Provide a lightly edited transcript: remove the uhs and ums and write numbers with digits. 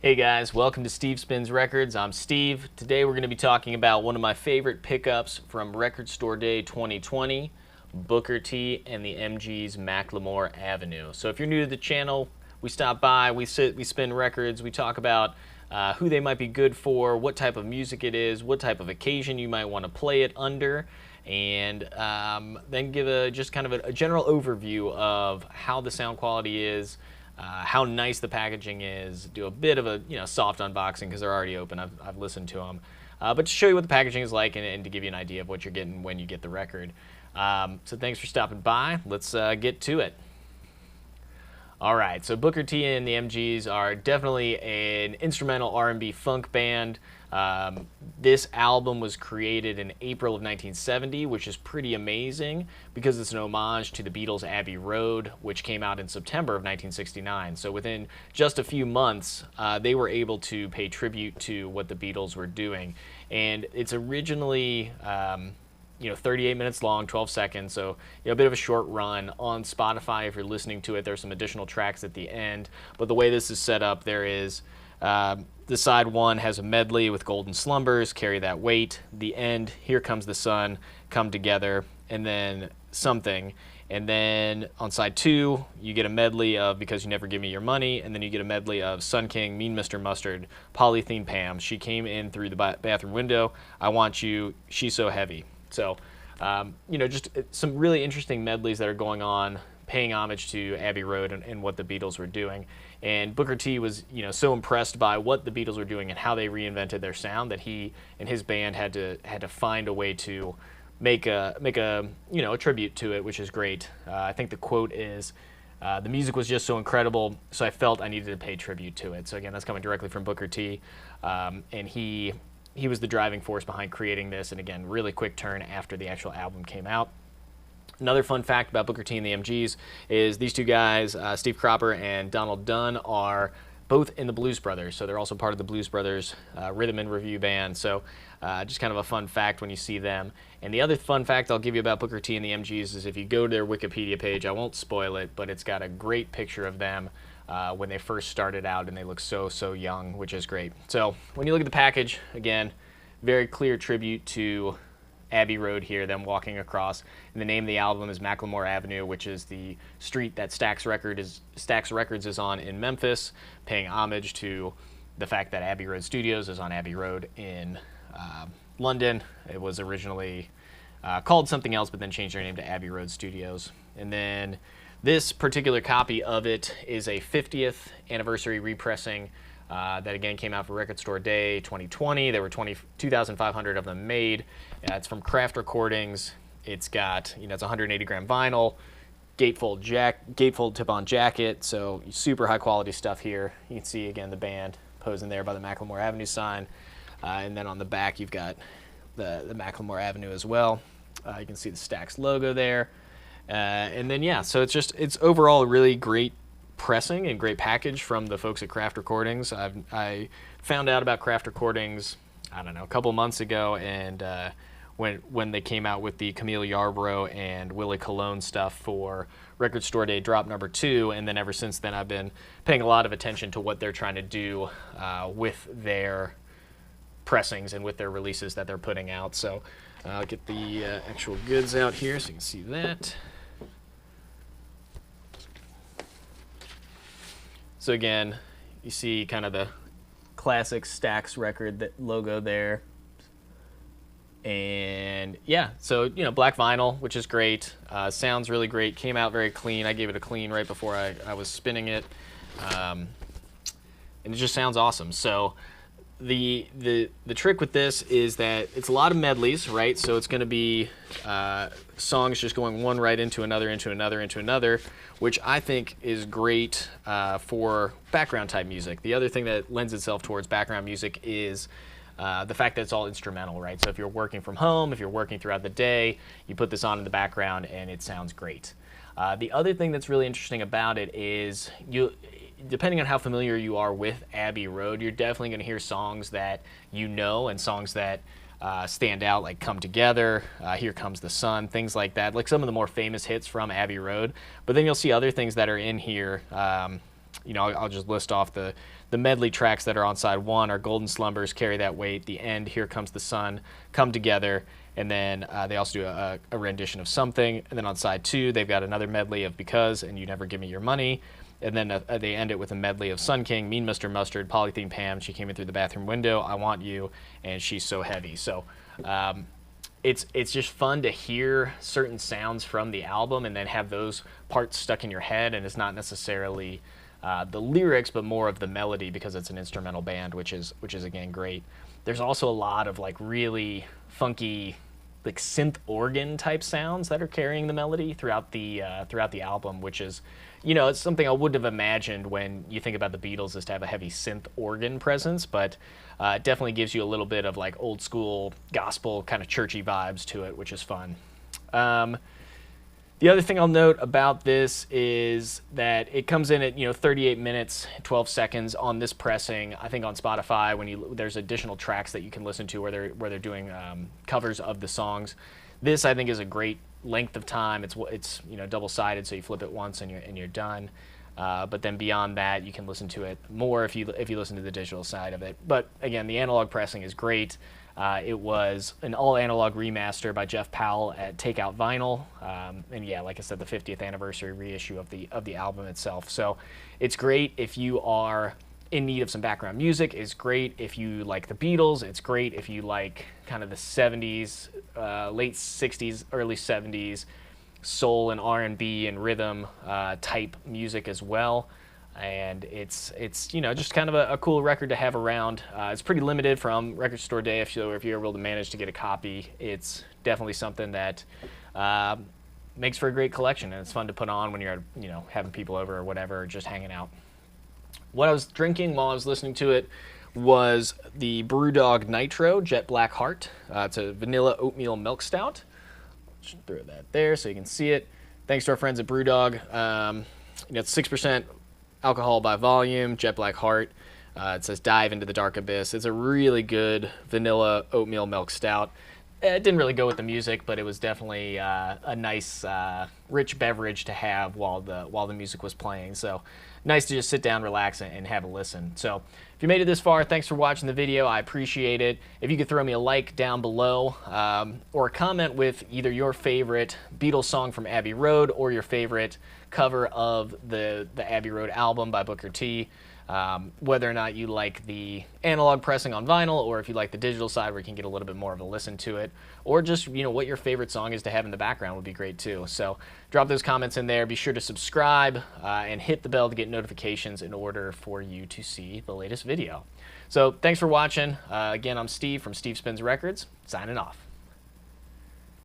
Hey guys, welcome to Steve Spins Records. I'm Steve. Today we're going to be talking about one of my favorite pickups from Record Store Day 2020, Booker T and the MG's McLemore Avenue. So if you're new to the channel, we stop by, we spin records, we talk about who they might be good for, what type of music it is, what type of occasion you might want to play it under, and then give just kind of a general overview of how the sound quality is, how nice the packaging is, do a bit of a soft unboxing because they're already open. I've listened to them, but to show you what the packaging is like and to give you an idea of what you're getting when you get the record. So thanks for stopping by. Let's get to it. All right, so Booker T and the MGs are definitely an instrumental R&B funk band. This album was created in April of 1970, which is pretty amazing because it's an homage to the Beatles' Abbey Road, which came out in September of 1969. So within just a few months, they were able to pay tribute to what the Beatles were doing. And it's originally 38 minutes long, 12 seconds, so a bit of a short run. On Spotify, if you're listening to it, there's some additional tracks at the end. But the way this is set up, there is the side one has a medley with Golden Slumbers, Carry That Weight. The end, Here Comes the Sun, Come Together, and then Something. And then on side two, you get a medley of Because You Never Give Me Your Money, and then you get a medley of Sun King, Mean Mr. Mustard, Polythene Pam, She Came In Through the Bathroom Window, I Want You, She's So Heavy. So, just some really interesting medleys that are going on, paying homage to Abbey Road and what the Beatles were doing. And Booker T was, so impressed by what the Beatles were doing and how they reinvented their sound that he and his band had to find a way to make a tribute to it, which is great. I think the quote is, the music was just so incredible, so I felt I needed to pay tribute to it. So again, that's coming directly from Booker T, and he was the driving force behind creating this, and again, really quick turn after the actual album came out. Another fun fact about Booker T and the MGs is these two guys, Steve Cropper and Donald Dunn, are both in the Blues Brothers, so they're also part of the Blues Brothers rhythm and review band. So just kind of a fun fact when you see them. And the other fun fact I'll give you about Booker T and the MGs is if you go to their Wikipedia page, I won't spoil it, but it's got a great picture of them when they first started out, and they look so young, which is great. So when you look at the package, again, very clear tribute to Abbey Road here, them walking across. And the name of the album is McLemore Avenue, which is the street that Stax Records is on in Memphis, paying homage to the fact that Abbey Road Studios is on Abbey Road in London. It was originally called something else, but then changed their name to Abbey Road Studios. And then this particular copy of it is a 50th anniversary repressing that again came out for Record Store Day 2020. There were 2,500 of them made. It's from Craft Recordings. It's got, it's 180 gram vinyl, gatefold tip-on jacket, so super high quality stuff here. You can see again the band posing there by the McLemore Avenue sign, and then on the back you've got the McLemore Avenue as well. You can see the Stax logo there. And then so it's overall a really great pressing and great package from the folks at Craft Recordings. I found out about Craft Recordings, I don't know, a couple months ago, and when they came out with the Camille Yarborough and Willie Colon stuff for Record Store Day drop number 2, and then ever since then I've been paying a lot of attention to what they're trying to do with their pressings and with their releases that they're putting out. So I'll get the actual goods out here so you can see that. So again, you see kind of the classic Stax record logo there. And so black vinyl, which is great. Sounds really great. Came out very clean. I gave it a clean right before I was spinning it, and it just sounds awesome. So the trick with this is that it's a lot of medleys, right? So it's going to be songs just going one right into another, which I think is great for background type music. The other thing that lends itself towards background music is the fact that it's all instrumental, right? So if you're working from home, if you're working throughout the day, you put this on in the background and it sounds great. The other thing that's really interesting about it is depending on how familiar you are with Abbey Road, you're definitely going to hear songs that and songs that stand out, like Come Together, Here Comes the Sun, things like that, like some of the more famous hits from Abbey Road. But then you'll see other things that are in here you know, I'll just list off the medley tracks that are on side 1 are Golden Slumbers, Carry That Weight, The End, Here Comes the Sun, Come Together, and then they also do a rendition of Something. And then on side 2, they've got another medley of Because and You Never Give Me Your Money. And then they end it with a medley of Sun King, Mean Mr. Mustard, Polythene Pam, She Came In Through the Bathroom Window, I Want You, and She's So Heavy. So it's just fun to hear certain sounds from the album and then have those parts stuck in your head, and it's not necessarily the lyrics, but more of the melody because it's an instrumental band, which is again great. There's also a lot of like really funky, like synth organ type sounds that are carrying the melody throughout the album, which is, you know, it's something I wouldn't have imagined when you think about the Beatles, is to have a heavy synth organ presence, but it definitely gives you a little bit of like old school gospel kind of churchy vibes to it, which is fun. The other thing I'll note about this is that it comes in at, you know, 38 minutes, 12 seconds on this pressing. I think on Spotify, there's additional tracks that you can listen to where they're doing covers of the songs. This, I think, is a great length of time. It's you know, double-sided, so you flip it once and you're done. But then beyond that, you can listen to it more if you listen to the digital side of it. But again, the analog pressing is great. It was an all-analog remaster by Jeff Powell at Takeout Vinyl, and yeah, like I said, the 50th anniversary reissue of the album itself. So it's great if you are in need of some background music. It's great if you like the Beatles. It's great if you like kind of the 70s, late 60s, early 70s soul and R&B and rhythm type music as well. And it's you know, just kind of a cool record to have around. It's pretty limited from Record Store Day. If you're able to manage to get a copy, it's definitely something that makes for a great collection, and it's fun to put on when you're, you know, having people over or whatever, or just hanging out. What I was drinking while I was listening to it was the Brewdog Nitro Jet Black Heart. It's a vanilla oatmeal milk stout. Just throw that there so you can see it. Thanks to our friends at Brewdog. You know, it's 6% alcohol by volume, Jet Black Heart. It says dive into the dark abyss. It's a really good vanilla oatmeal milk stout. It didn't really go with the music, but it was definitely a nice, rich beverage to have while the music was playing. So nice to just sit down, relax, and have a listen. So if you made it this far, thanks for watching the video. I appreciate it. If you could throw me a like down below, or a comment with either your favorite Beatles song from Abbey Road or your favorite cover of the Abbey Road album by Booker T. Whether or not you like the analog pressing on vinyl, or if you like the digital side where you can get a little bit more of a listen to it, or just, you know, what your favorite song is to have in the background would be great too. So drop those comments in there. Be sure to subscribe and hit the bell to get notifications in order for you to see the latest video. So thanks for watching. Again, I'm Steve from Steve Spins Records, signing off.